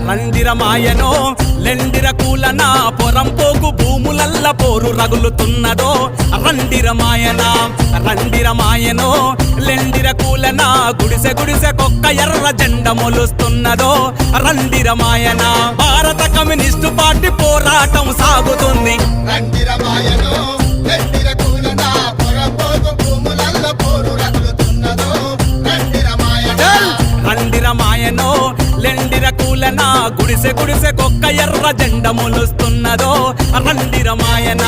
రండిరమాయనో లెండిర కూలన పొరంపోకు భూములల్ల పోరు రగులుతున్నదో రండిరమాయన రండిరమాయనో లెండిర కూలన గుడిసె గుడిసె కొక్క ఎర్ర జెండ మొలుస్తున్నదో రండిరమాయన భారత కమ్యూనిస్టు పార్టీ పోరాటం సాగుతుంది రండిరమాయనో లెండిర కూలన పొరంపోకు భూములల్ల పోరు రగులుతున్నదో రండిరమాయన రండిరమాయనో లెండిర కూలన గుడిసె గుడిసె కొక్క ఎర్ర జెండ మొలుస్తున్నదో రండిరమాయన